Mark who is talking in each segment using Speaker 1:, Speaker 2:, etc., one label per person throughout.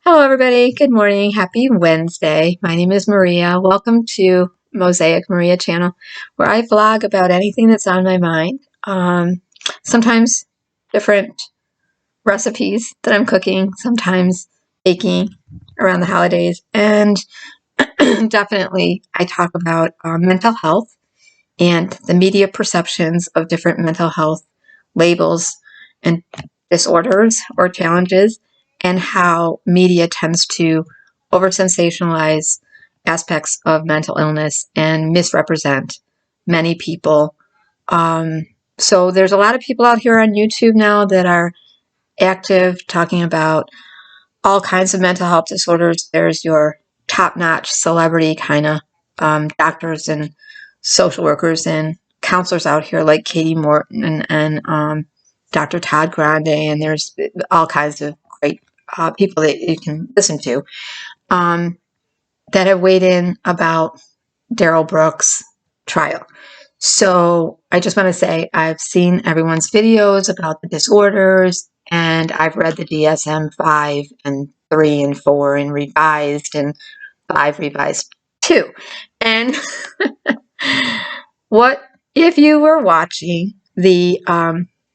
Speaker 1: Hello, everybody. Good morning. Happy Wednesday. My name is Maria. Welcome to Mosaic Maria channel, where I vlog about anything that's on my mind. Sometimes different recipes that I'm cooking, sometimes baking around the holidays, and definitely I talk about mental health and the media perceptions of different mental health labels and disorders or challenges, and how media tends to over sensationalize aspects of mental illness and misrepresent many people. So there's a lot of people out here on YouTube now that are active talking about all kinds of mental health disorders. There's your top-notch celebrity kind of doctors and social workers and counselors out here like Katie Morton and Dr. Todd Grande, and there's all kinds of great people that you can listen to that have weighed in about Darrel Brooks' trial. So I just want to say I've seen everyone's videos about the disorders, and I've read the DSM-5 and 3 and 4 and revised and 5 revised too. And what if you were watching the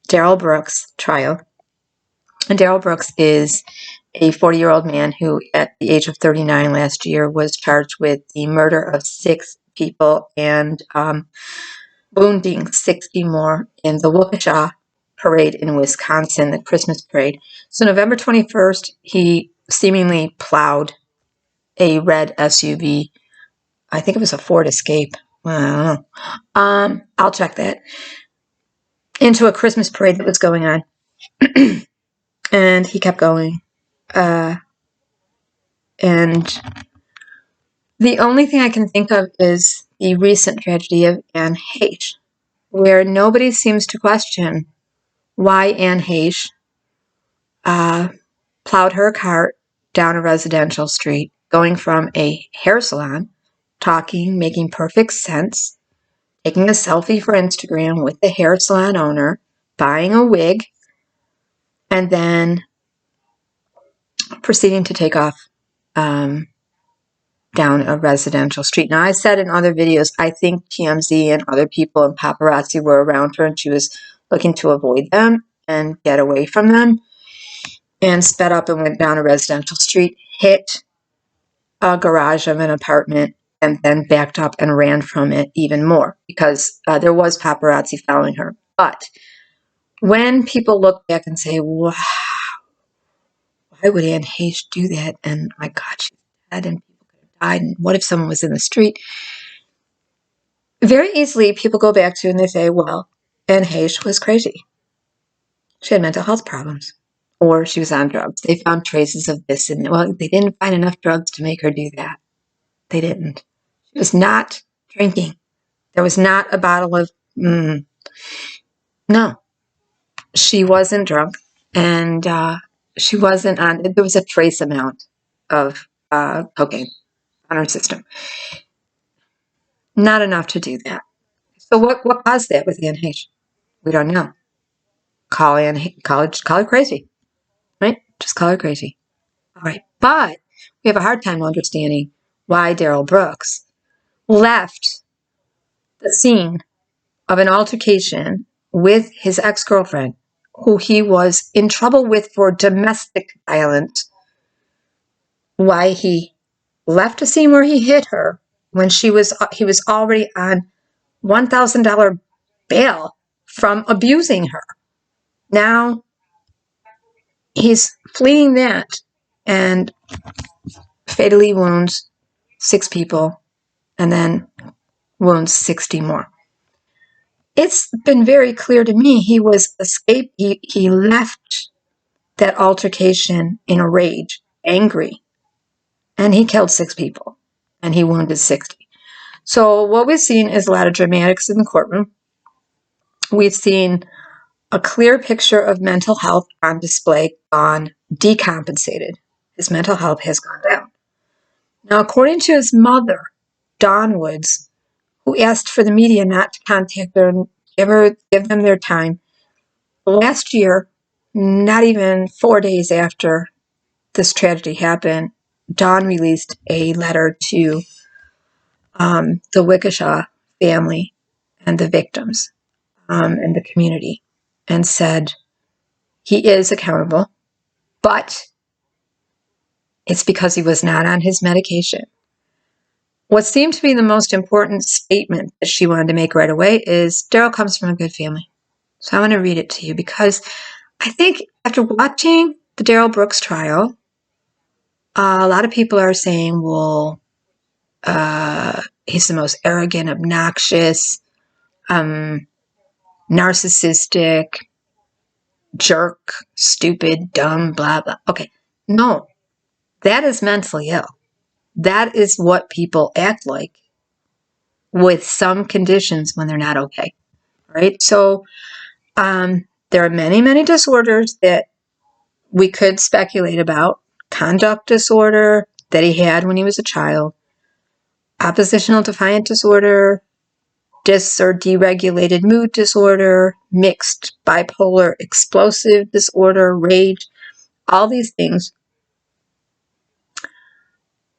Speaker 1: Darrel Brooks trial? And Darrel Brooks is a 40-year-old man who, at the age of 39 last year, was charged with the murder of 6 people and wounding 60 more in the Waukesha parade in Wisconsin, the Christmas parade. So November 21st, he seemingly plowed a red SUV. I think it was a Ford Escape. I don't know. I'll check that. Into a Christmas parade that was going on. And he kept going. And the only thing I can think of is the recent tragedy of Anne Heche, where nobody seems to question why Anne Heche plowed her cart down a residential street, going from a hair salon, talking, making perfect sense, taking a selfie for Instagram with the hair salon owner, buying a wig, and then proceeding to take off down a residential street. Now, I said in other videos, I think TMZ and other people and paparazzi were around her, and she was looking to avoid them and get away from them, and sped up and went down a residential street, hit a garage of an apartment, and then backed up and ran from it even more because there was paparazzi following her. But when people look back and say, wow, why would Anne Heche do that? And my God, she's dead and people could have died. And what if someone was in the street? Very easily, people go back to and they say, well, Anne Heche was crazy. She had mental health problems. Or she was on drugs. They found traces of this. And well, they didn't find enough drugs to make her do that. They didn't. She was not drinking. There was not a bottle of, no. She wasn't drunk. And she wasn't on, there was a trace amount of cocaine on her system. Not enough to do that. So what caused that with Anne Heche? We don't know. Call her crazy, right? Just call her crazy. All right. But we have a hard time understanding why Darrel Brooks left the scene of an altercation with his ex-girlfriend, who he was in trouble with for domestic violence. Why he left a scene where he hit her when he was already on $1,000 bail from abusing her. Now he's fleeing that and fatally wounds 6 people and then wounds 60 more. It's been very clear to me he was escaped. He left that altercation in a rage, angry, and he killed 6 people and he wounded 60. So what we've seen is a lot of dramatics in the courtroom. We've seen a clear picture of mental health on display, gone decompensated. His mental health has gone down. Now, according to his mother, Dawn Woods, who asked for the media not to contact her and give them their time, last year, not even 4 days after this tragedy happened, Dawn released a letter to the Waukesha family and the victims and the community, and said he is accountable, but it's because he was not on his medication. What seemed to be the most important statement that she wanted to make right away is Darrell comes from a good family. So I want to read it to you because I think after watching the Darrel Brooks trial, a lot of people are saying, well, he's the most arrogant, obnoxious, narcissistic, jerk, stupid, dumb, blah, blah. Okay, no, that is mentally ill. That is what people act like with some conditions when they're not okay, right? So there are many, many disorders that we could speculate about. Conduct disorder that he had when he was a child, oppositional defiant disorder, dis or deregulated mood disorder, mixed bipolar explosive disorder, rage, all these things.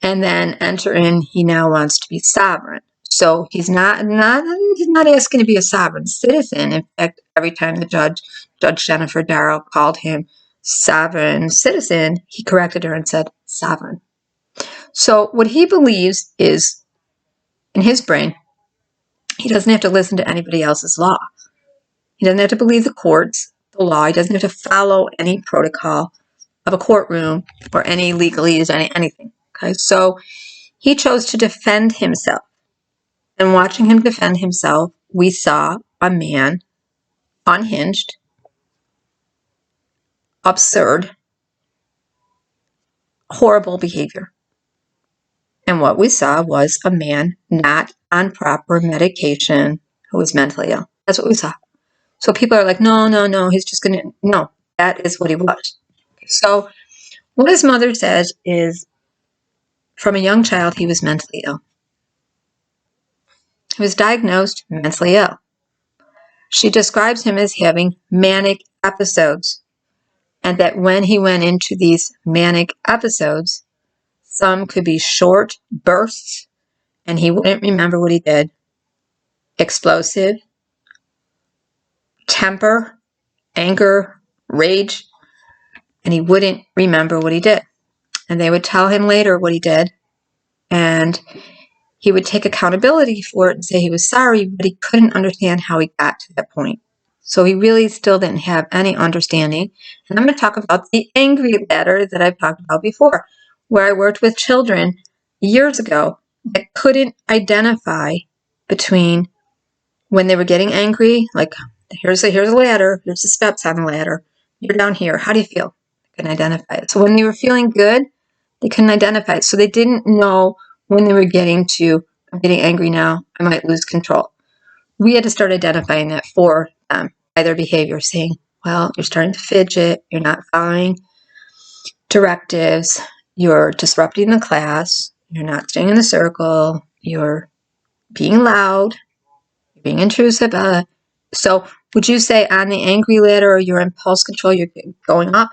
Speaker 1: And then enter in, he now wants to be sovereign. So he's not asking to be a sovereign citizen. In fact, every time the Judge Jennifer Darrell, called him sovereign citizen, he corrected her and said sovereign. So what he believes is, in his brain, he doesn't have to listen to anybody else's law. He doesn't have to believe the courts, the law. He doesn't have to follow any protocol of a courtroom or any legalese, anything. Okay, so he chose to defend himself. And watching him defend himself, we saw a man unhinged, absurd, horrible behavior. And what we saw was a man not on proper medication who was mentally ill. That's what we saw. So people are like, no, he's just going to, no, that is what he was. So what his mother says is, from a young child, he was mentally ill. He was diagnosed mentally ill. She describes him as having manic episodes, and that when he went into these manic episodes, some could be short bursts, and he wouldn't remember what he did. Explosive, temper, anger, rage, and he wouldn't remember what he did. And they would tell him later what he did, and he would take accountability for it and say he was sorry, but he couldn't understand how he got to that point. So he really still didn't have any understanding. And I'm going to talk about the angry ladder that I've talked about before, where I worked with children years ago that couldn't identify between when they were getting angry, like here's a ladder, here's the steps on the ladder, you're down here, how do you feel? They couldn't identify it. So when they were feeling good, they couldn't identify it. So they didn't know when they were getting to, I'm getting angry now, I might lose control. We had to start identifying that for them by their behavior, saying, well, you're starting to fidget, you're not following directives, you're disrupting the class, you're not staying in the circle, you're being loud, you're being intrusive. So would you say on the angry ladder or your impulse control, you're going up?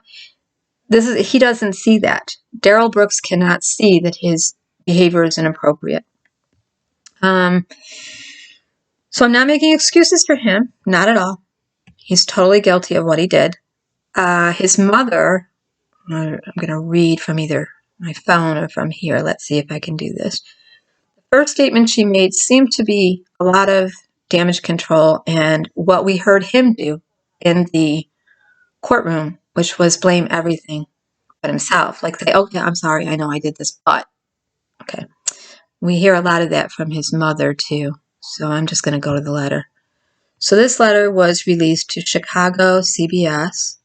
Speaker 1: He doesn't see that. Darrel Brooks cannot see that his behavior is inappropriate. So I'm not making excuses for him, not at all. He's totally guilty of what he did. His mother, I'm going to read from either my phone or from here. Let's see if I can do this. The first statement she made seemed to be a lot of damage control and what we heard him do in the courtroom, which was blame everything but himself. Like say, okay, I'm sorry, I know I did this, but okay. We hear a lot of that from his mother too. So I'm just going to go to the letter. So this letter was released to Chicago CBS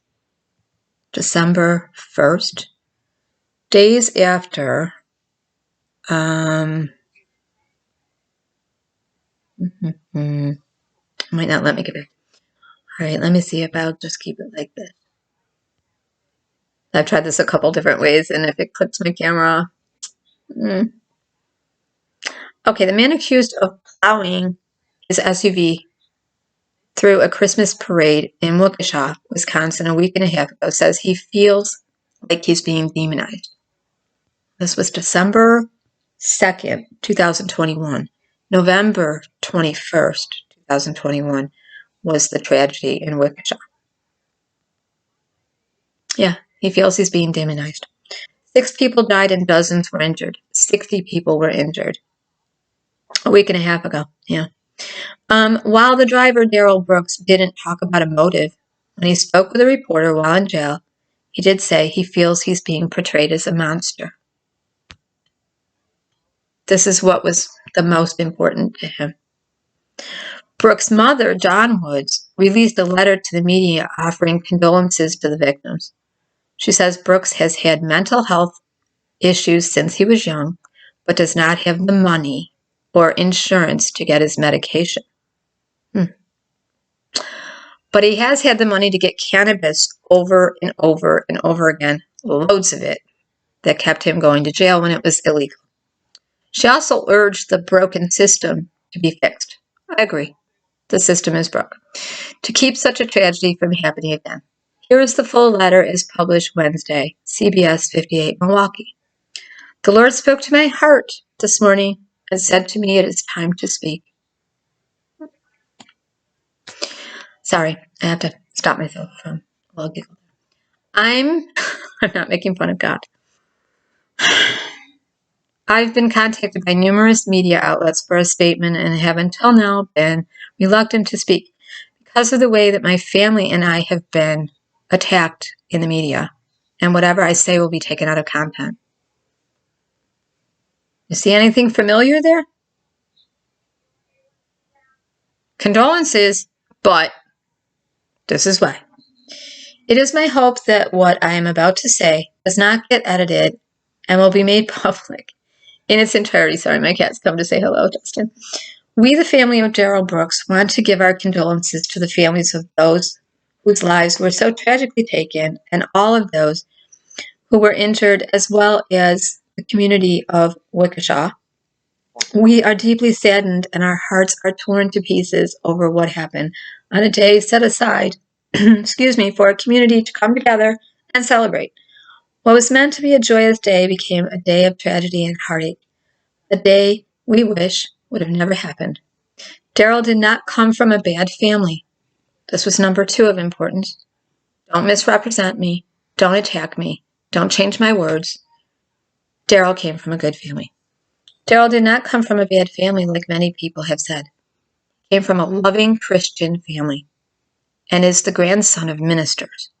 Speaker 1: December 1st, days after might not let me get back. All right, let me see if I'll just keep it like this. I've tried this a couple different ways, and if it clicks my camera. Okay, the man accused of plowing his SUV through a Christmas parade in Waukesha, Wisconsin, a week and a half ago, says he feels like he's being demonized. This was December 2nd, 2021. November 21st, 2021 was the tragedy in Waukesha. Yeah, he feels he's being demonized. 6 people died and dozens were injured. 60 people were injured. A week and a half ago, yeah. While the driver, Darrel Brooks, didn't talk about a motive, when he spoke with a reporter while in jail, he did say he feels he's being portrayed as a monster. This is what was the most important to him. Brooks' mother, Dawn Woods, released a letter to the media offering condolences to the victims. She says Brooks has had mental health issues since he was young, but does not have the money or insurance to get his medication. But he has had the money to get cannabis over and over and over again, loads of it, that kept him going to jail when it was illegal. She also urged the broken system to be fixed. I agree. The system is broke. To keep such a tragedy from happening again. Here is the full letter as published Wednesday, CBS 58 Milwaukee. The Lord spoke to my heart this morning and said to me, it is time to speak. Sorry, I have to stop myself from a little giggle. I'm not making fun of God. I've been contacted by numerous media outlets for a statement and have until now been reluctant to speak because of the way that my family and I have been attacked in the media, and whatever I say will be taken out of content. You see anything familiar there? Condolences, but this is why. It is my hope that what I am about to say does not get edited and will be made public in its entirety. Sorry, my cat's come to say hello, Justin. We, the family of Darrel Brooks, want to give our condolences to the families of those whose lives were so tragically taken and all of those who were injured, as well as the community of Waukesha. We are deeply saddened and our hearts are torn to pieces over what happened on a day set aside for a community to come together and celebrate. What was meant to be a joyous day became a day of tragedy and heartache, a day we wish would have never happened. Darrel did not come from a bad family. This was number 2 of importance. Don't misrepresent me. Don't attack me. Don't change my words. Darrel came from a good family. Darrel did not come from a bad family like many people have said. He came from a loving Christian family and is the grandson of ministers.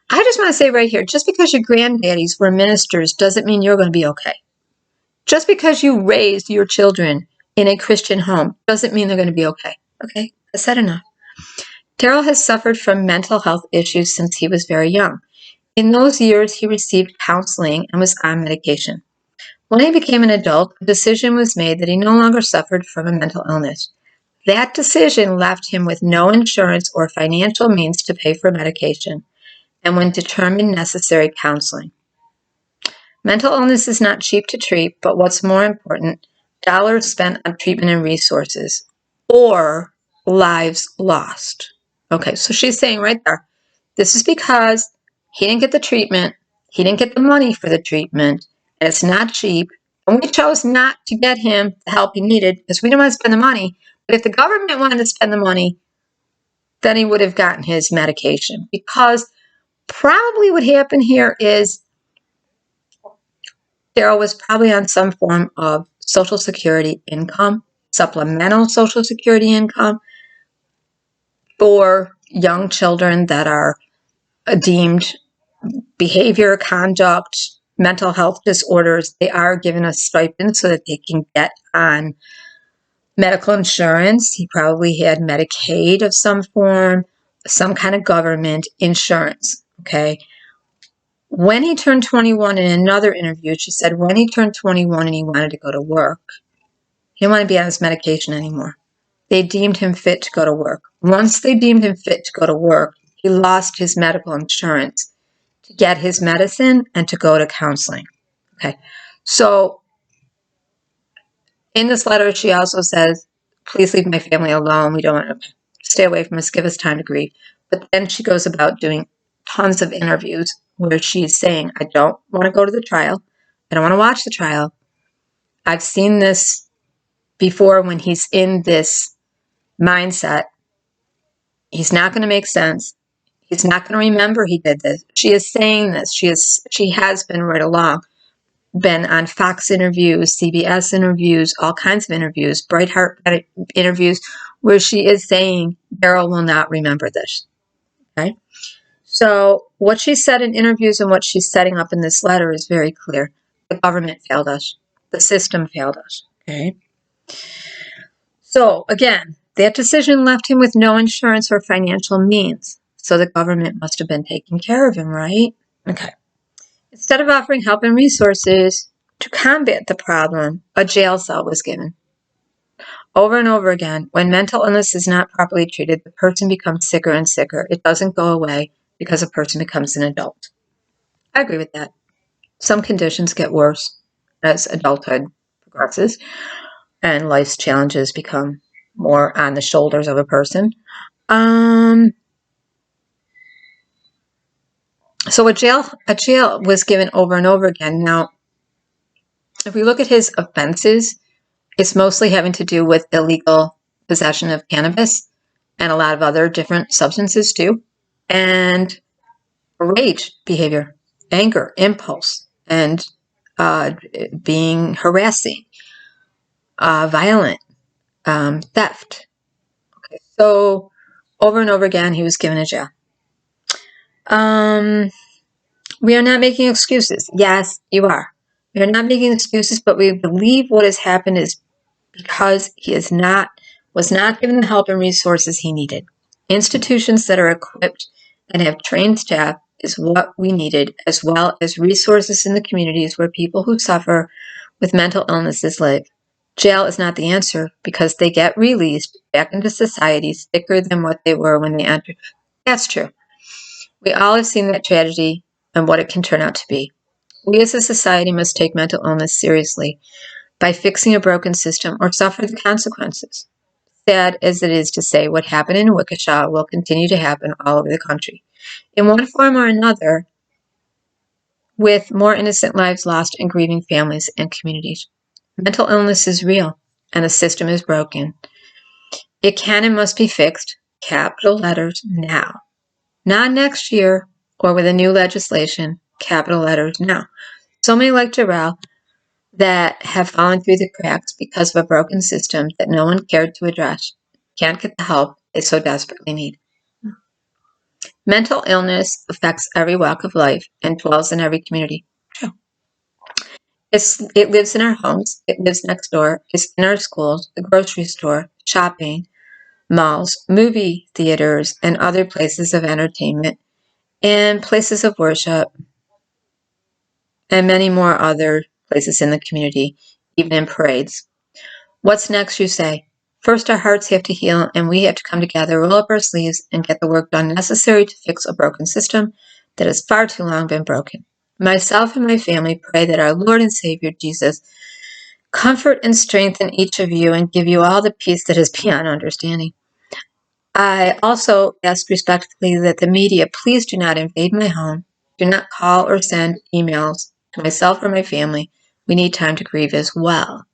Speaker 1: I just want to say right here, just because your granddaddies were ministers doesn't mean you're going to be okay. Just because you raised your children in a Christian home doesn't mean they're going to be okay. Okay, I said enough. Darrel has suffered from mental health issues since he was very young. In those years, he received counseling and was on medication. When he became an adult, a decision was made that he no longer suffered from a mental illness. That decision left him with no insurance or financial means to pay for medication and when determined necessary counseling. Mental illness is not cheap to treat, but what's more important, dollars spent on treatment and resources, or lives lost. Okay, so she's saying right there, this is because he didn't get the treatment, he didn't get the money for the treatment, and it's not cheap, and we chose not to get him the help he needed because we didn't want to spend the money. But if the government wanted to spend the money, then he would have gotten his medication. Because probably what happened here is Darrel was probably on some form of Social Security income, supplemental Social Security income for young children that are deemed behavior, conduct, mental health disorders. They are given a stipend so that they can get on medical insurance. He probably had Medicaid of some form, some kind of government insurance, okay? When he turned 21, in another interview, she said when he turned 21 and he wanted to go to work, he didn't want to be on his medication anymore. They deemed him fit to go to work. Once they deemed him fit to go to work, he lost his medical insurance to get his medicine and to go to counseling. Okay, so in this letter, she also says, please leave my family alone. We don't want to stay away from us. Give us time to grieve. But then she goes about doing tons of interviews where she's saying, I don't want to go to the trial. I don't want to watch the trial. I've seen this before when he's in this mindset. He's not going to make sense. He's not going to remember he did this. She is saying this. She has been right along. Been on Fox interviews, CBS interviews, all kinds of interviews, Brightheart interviews, where she is saying Darrel will not remember this. Okay? So what she said in interviews and what she's setting up in this letter is very clear. The government failed us. The system failed us. Okay? So again, that decision left him with no insurance or financial means. So the government must have been taking care of him, right? Okay. Instead of offering help and resources to combat the problem, a jail cell was given. Over and over again, when mental illness is not properly treated, the person becomes sicker and sicker. It doesn't go away because a person becomes an adult. I agree with that. Some conditions get worse as adulthood progresses and life's challenges become more on the shoulders of a person. So a jail was given over and over again. Now, if we look at his offenses, it's mostly having to do with illegal possession of cannabis and a lot of other different substances too. And rage behavior, anger, impulse, and being harassing, violent, theft. Okay, so over and over again, he was given a jail. We are not making excuses. Yes, you are. We are not making excuses, but we believe what has happened is because he was not given the help and resources he needed. Institutions that are equipped and have trained staff is what we needed, as well as resources in the communities where people who suffer with mental illnesses live. Jail is not the answer because they get released back into society sicker than what they were when they entered. That's true. We all have seen that tragedy and what it can turn out to be. We as a society must take mental illness seriously by fixing a broken system or suffer the consequences. Sad as it is to say, what happened in Waukesha will continue to happen all over the country, in one form or another, with more innocent lives lost and grieving families and communities. Mental illness is real, and the system is broken. It can and must be fixed, capital letters, now. Not next year or with a new legislation, capital letters, now. So many like Darrel that have fallen through the cracks because of a broken system that no one cared to address, can't get the help they so desperately need. Mental illness affects every walk of life and dwells in every community. True. It lives in our homes. It lives next door. It's in our schools, the grocery store, shopping, malls, movie theaters, and other places of entertainment, and places of worship, and many more other places in the community, even in parades. What's next, you say? First, our hearts have to heal, and we have to come together, roll up our sleeves, and get the work done necessary to fix a broken system that has far too long been broken. Myself and my family pray that our Lord and Savior Jesus comfort and strengthen each of you and give you all the peace that is beyond understanding. I also ask respectfully that the media please do not invade my home. Do not call or send emails to myself or my family. We need time to grieve as well.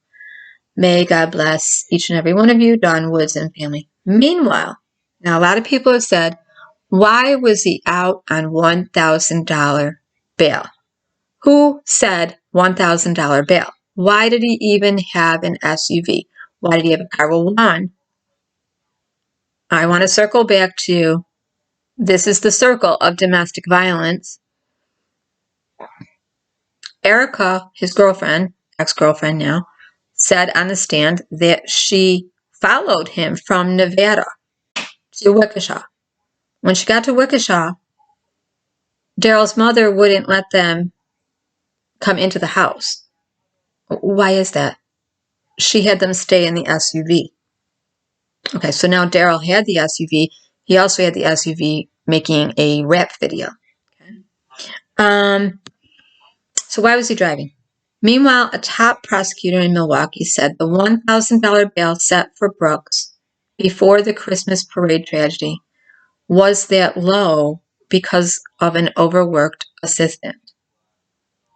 Speaker 1: May God bless each and every one of you, Don Woods and family. Meanwhile, now a lot of people have said, why was he out on $1,000 bail? Who said $1,000 bail? Why did he even have an SUV? Why did he have a car? Well, one, I want to circle back to, this is the circle of domestic violence. Erica, his girlfriend, ex-girlfriend now, said on the stand that she followed him from Nevada to Waukesha. When she got to Waukesha, Darrel's mother wouldn't let them come into the house. Why is that? She had them stay in the SUV. Okay, so now Darrel had the SUV. He also had the SUV making a rap video. Okay. So why was he driving? Meanwhile, a top prosecutor in Milwaukee said the $1,000 bail set for Brooks before the Christmas parade tragedy was that low because of an overworked assistant.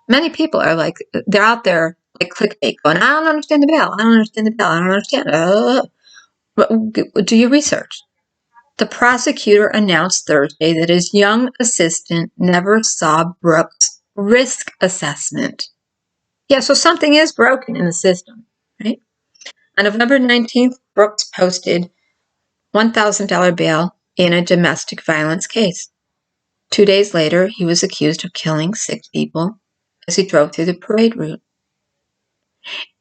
Speaker 1: Many people are like, they're out there like clickbait going, I don't understand the bill. I don't understand the bill. I don't understand. Do your research. The prosecutor announced Thursday that his young assistant never saw Brooks' risk assessment. Yeah, so something is broken in the system, right? On November 19th, Brooks posted $1,000 bail in a domestic violence case. 2 days later, he was accused of killing 6 people as he drove through the parade route.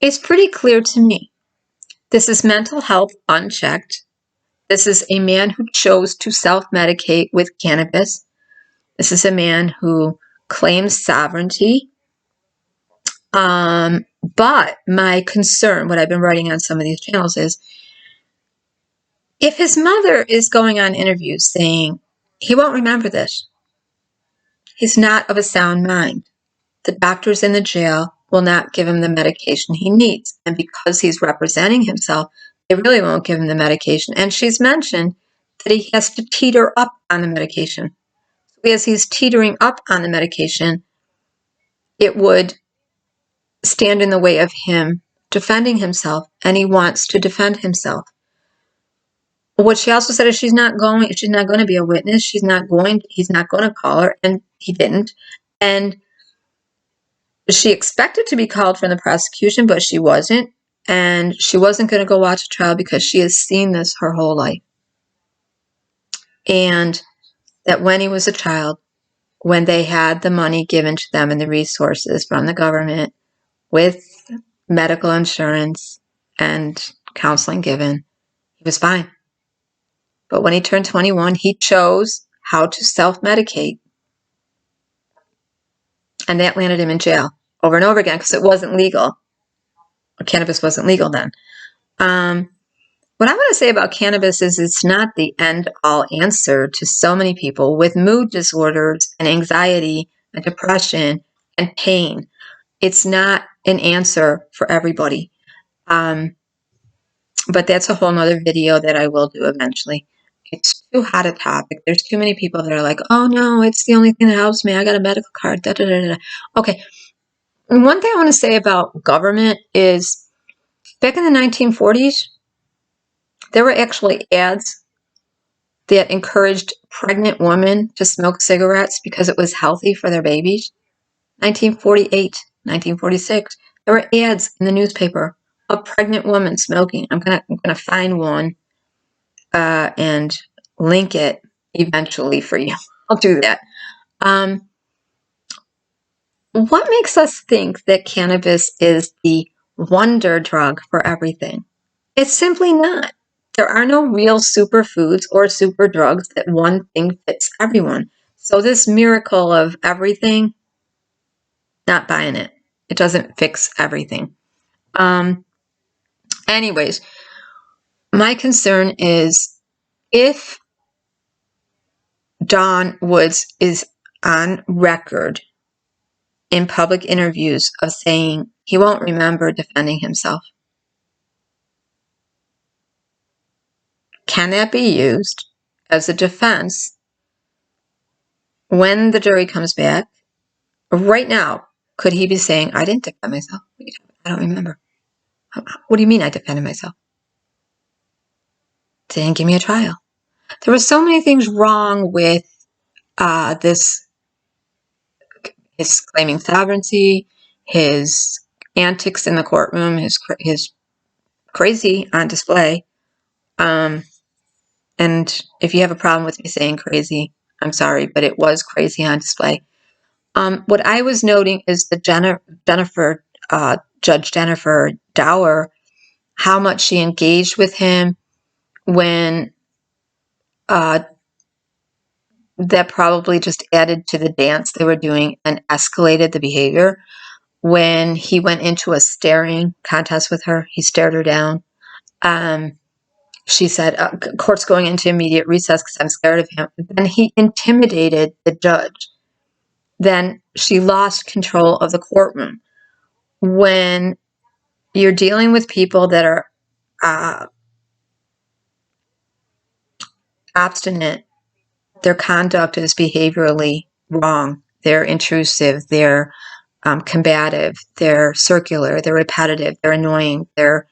Speaker 1: It's pretty clear to me. This is mental health unchecked. This is a man who chose to self-medicate with cannabis. This is a man who claims sovereignty. But my concern, what I've been writing on some of these channels, is if his mother is going on interviews saying he won't remember this, he's not of a sound mind. The doctors in the jail will not give him the medication he needs. And because he's representing himself, they really won't give him the medication. And she's mentioned that he has to teeter up on the medication. So as he's teetering up on the medication, it would stand in the way of him defending himself, and he wants to defend himself. What she also said is she's not going to be a witness. He's not going to call her, and he didn't. And she expected to be called from the prosecution, but she wasn't. And she wasn't going to go watch a trial because she has seen this her whole life. And that when he was a child, when they had the money given to them and the resources from the government with medical insurance and counseling given, he was fine. But when he turned 21, he chose how to self-medicate. And that landed him in jail over and over again because it wasn't legal. Cannabis wasn't legal then. What I want to say about cannabis is it's not the end-all answer to so many people with mood disorders and anxiety and depression and pain. It's not an answer for everybody. But that's a whole nother video that I will do eventually. It's too hot a topic. There's too many people that are like, oh no, it's the only thing that helps me. I got a medical card. Da, da, da, da. Okay. One thing I want to say about government is back in the 1940s, there were actually ads that encouraged pregnant women to smoke cigarettes because it was healthy for their babies. 1948, 1946, there were ads in the newspaper of pregnant women smoking. I'm gonna find one and link it eventually for you. I'll do that. What makes us think that cannabis is the wonder drug for everything? It's simply not. There are no real superfoods or super drugs that one thing fits everyone. So this miracle of everything, not buying it. It doesn't fix everything. Anyways, my concern is if Don Woods is on record in public interviews of saying he won't remember defending himself, can that be used as a defense when the jury comes back? Right now, could he be saying, I didn't defend myself? I don't remember. What do you mean I defended myself? They didn't give me a trial. There were so many things wrong with this, his claiming sovereignty, his antics in the courtroom, his crazy on display. And if you have a problem with me saying crazy, I'm sorry, but it was crazy on display. What I was noting is the Judge Jennifer Dower, how much she engaged with him when that probably just added to the dance they were doing and escalated the behavior. When he went into a staring contest with her, he stared her down. She said, court's going into immediate recess because I'm scared of him. Then he intimidated the judge. Then she lost control of the courtroom. When you're dealing with people that are obstinate their conduct is behaviorally wrong. They're intrusive. They're combative. They're circular. They're repetitive. They're annoying. They're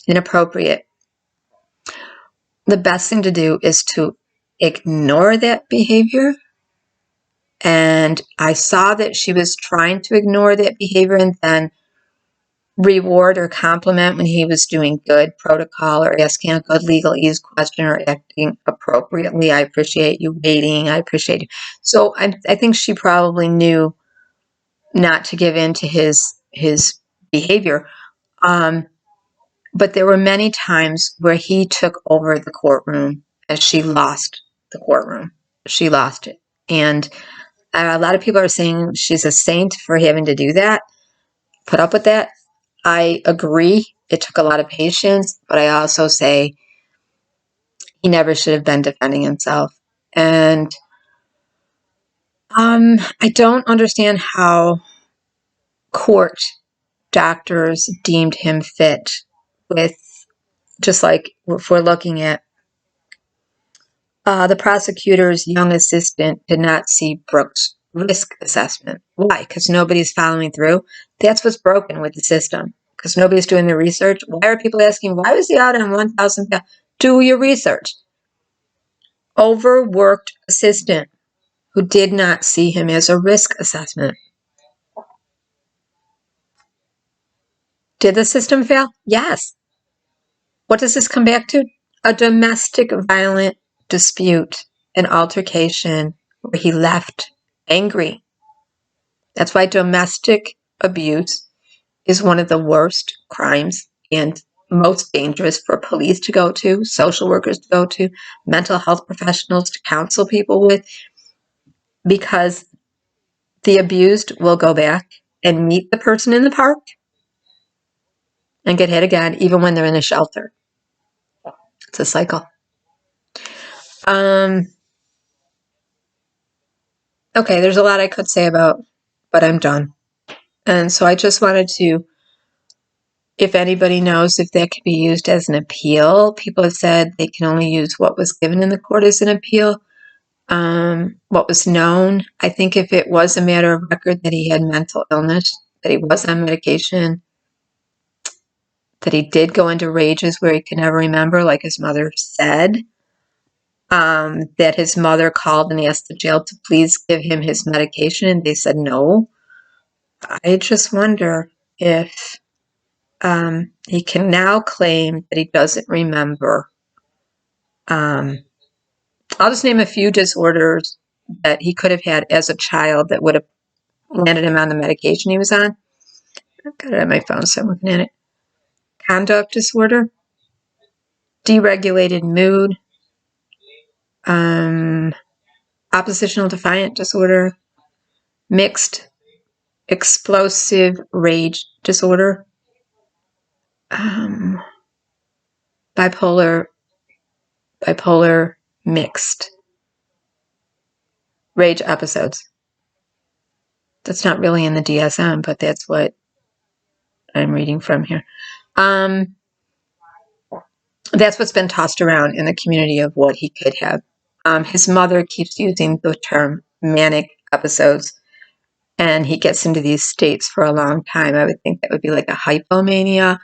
Speaker 1: inappropriate. The best thing to do is to ignore that behavior. And I saw that she was trying to ignore that behavior and then reward or compliment when he was doing good protocol or asking a good legalese question or acting appropriately. I appreciate you waiting. I appreciate you. So I think she probably knew not to give in to his behavior. But there were many times where he took over the courtroom and she lost the courtroom. She lost it. And a lot of people are saying she's a saint for having to do that, put up with that. I agree. It took a lot of patience, but I also say he never should have been defending himself. And I don't understand how court doctors deemed him fit with, just like if we're looking at the prosecutor's young assistant did not see Brooks' risk assessment. Why? Because nobody's following through. That's what's broken with the system. Because nobody's doing the research. Why are people asking, why was he out on 1,000 pounds? Do your research. Overworked assistant who did not see him as a risk assessment. Did the system fail? Yes. What does this come back to? A domestic violent dispute, an altercation where he left angry. That's why domestic abuse is one of the worst crimes and most dangerous for police to go to, social workers to go to, mental health professionals to counsel people with, because the abused will go back and meet the person in the park and get hit again, even when they're in a shelter. It's a cycle. Okay, there's a lot I could say about, but I'm done. And so I just wanted to, if anybody knows if that could be used as an appeal. People have said they can only use what was given in the court as an appeal. What was known. I think if it was a matter of record that he had mental illness, that he was on medication, that he did go into rages where he could never remember, like his mother said, that his mother called and asked the jail to please give him his medication, and they said no. I just wonder if he can now claim that he doesn't remember. I'll just name a few disorders that he could have had as a child that would have landed him on the medication he was on. I've got it on my phone, so I'm looking at it. Conduct disorder, deregulated mood, oppositional defiant disorder, mixed explosive rage disorder, bipolar mixed rage episodes. That's not really in the DSM, but that's what I'm reading from here. That's what's been tossed around in the community of what he could have. His mother keeps using the term manic episodes, and he gets into these states for a long time. I would think that would be like a hypomania.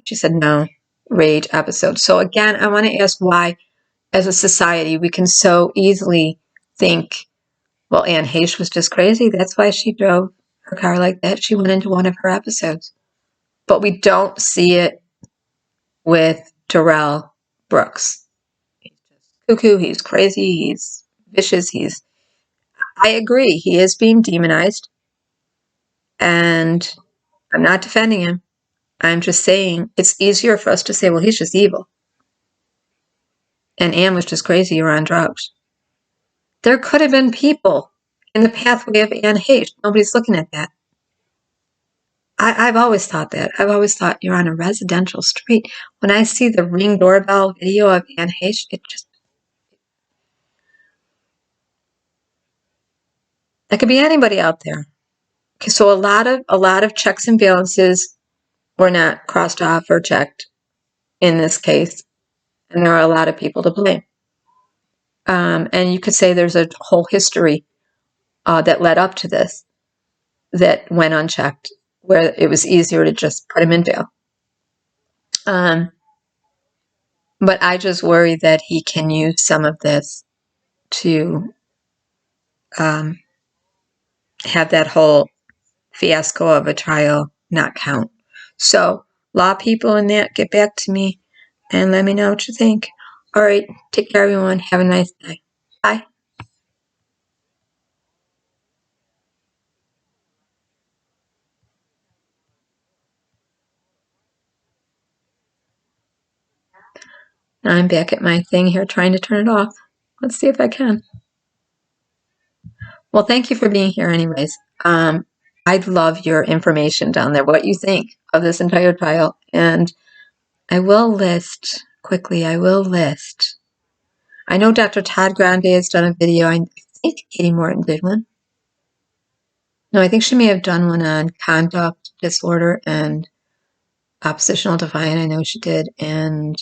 Speaker 1: She said no, rage episodes. So again, I want to ask why, as a society, we can so easily think, well, Anne Heche was just crazy. That's why she drove her car like that. She went into one of her episodes. But we don't see it with Darrel Brooks. He's just cuckoo. He's crazy. He's vicious. I agree. He is being demonized. And I'm not defending him. I'm just saying it's easier for us to say, well, he's just evil. And Anne was just crazy or on drugs. There could have been people in the pathway of Anne Heche. Nobody's looking at that. I've always thought that. I've always thought you're on a residential street. When I see the Ring doorbell video of Anne Heche, it could be anybody out there. Okay, so a lot of checks and balances were not crossed off or checked in this case, and there are a lot of people to blame. And you could say there's a whole history that led up to this that went unchecked, where it was easier to just put him in jail. But I just worry that he can use some of this to have that whole fiasco of a trial not count. So, law people in that, get back to me and let me know what you think. All right, take care, everyone. Have a nice day. Bye. Now I'm back at my thing here trying to turn it off. Let's see if I can. Well, thank you for being here anyways. I'd love your information down there, what you think of this entire trial. And I will list, quickly, I know Dr. Todd Grande has done a video. I think Katie Morton did one. No, I think she may have done one on conduct disorder and oppositional defiant. I know she did. And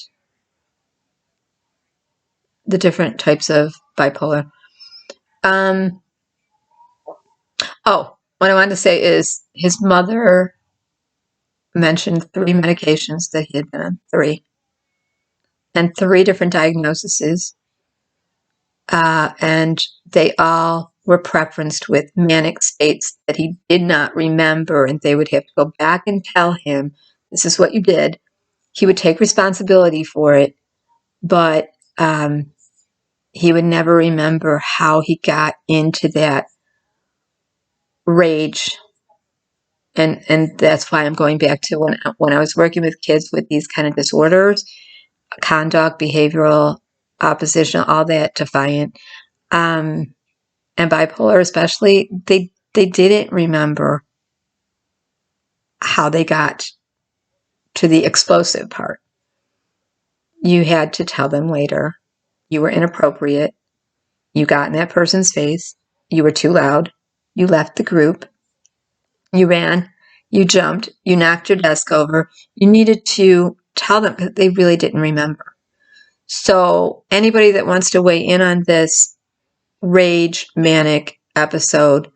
Speaker 1: the different types of bipolar. Oh, what I wanted to say is his mother mentioned 3 medications that he had been on, 3. And 3 different diagnoses. And they all were preferenced with manic states that he did not remember, and they would have to go back and tell him, this is what you did. He would take responsibility for it, but he would never remember how he got into that rage. And that's why I'm going back to when I was working with kids with these kind of disorders, conduct, behavioral, oppositional, all that, defiant, and bipolar especially, they didn't remember how they got to the explosive part. You had to tell them later. You were inappropriate. You got in that person's face. You were too loud. You left the group. You ran. You jumped. You knocked your desk over. You needed to tell them, but they really didn't remember. So anybody that wants to weigh in on this rage manic episode,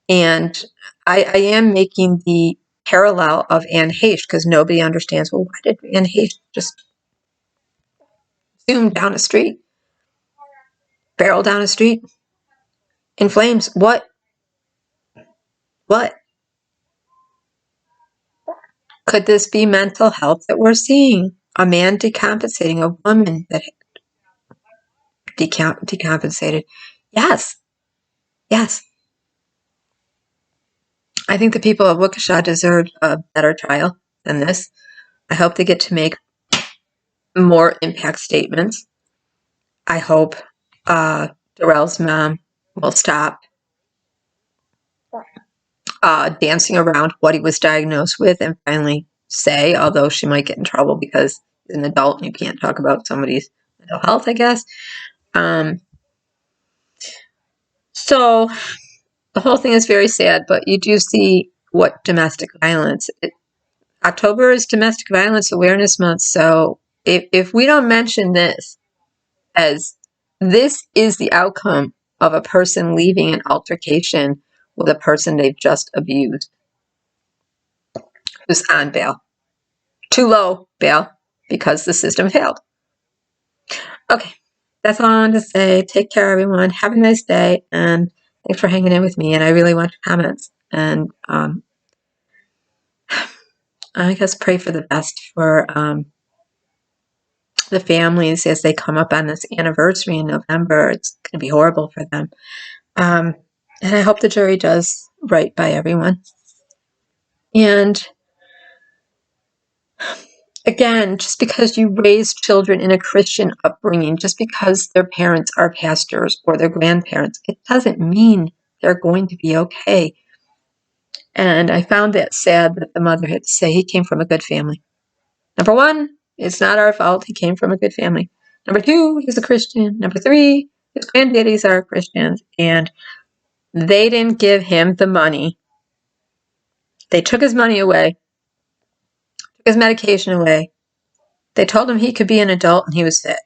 Speaker 1: and I am making the parallel of Anne Heche because nobody understands, well, why did Anne Heche just zoom down a street, barrel down a street, in flames? What? Could this be mental health that we're seeing? A man decompensating, a woman that decompensated. Yes. I think the people of Waukesha deserve a better trial than this. I hope they get to make more impact statements. I hope Darrell's mom will stop dancing around what he was diagnosed with and finally say, although she might get in trouble because he's an adult and you can't talk about somebody's mental health, I guess. So the whole thing is very sad, but you do see what domestic violence. October is Domestic Violence Awareness Month, so if we don't mention this as this is the outcome of a person leaving an altercation with a person they've just abused, who's on bail, too low bail because the system failed. Okay, that's all I wanted to say. Take care, everyone. Have a nice day, and thanks for hanging in with me. And I really want your comments. And I guess pray for the best for the families as they come up on this anniversary in November. It's going to be horrible for them. And I hope the jury does right by everyone. And again, just because you raise children in a Christian upbringing, just because their parents are pastors or their grandparents, it doesn't mean they're going to be okay. And I found that sad that the mother had to say he came from a good family. Number 1, it's not our fault. He came from a good family. Number 2, he's a Christian. Number 3, his granddaddies are Christians. And they didn't give him the money. They took his money away, took his medication away. They told him he could be an adult and he was fit.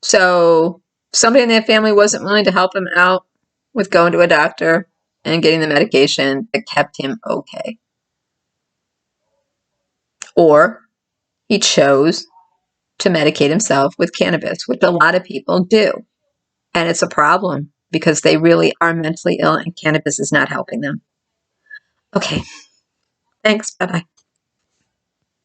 Speaker 1: So somebody in their family wasn't willing to help him out with going to a doctor and getting the medication that kept him okay. Or he chose to medicate himself with cannabis, which a lot of people do. And it's a problem because they really are mentally ill and cannabis is not helping them. Okay. Thanks. Bye-bye.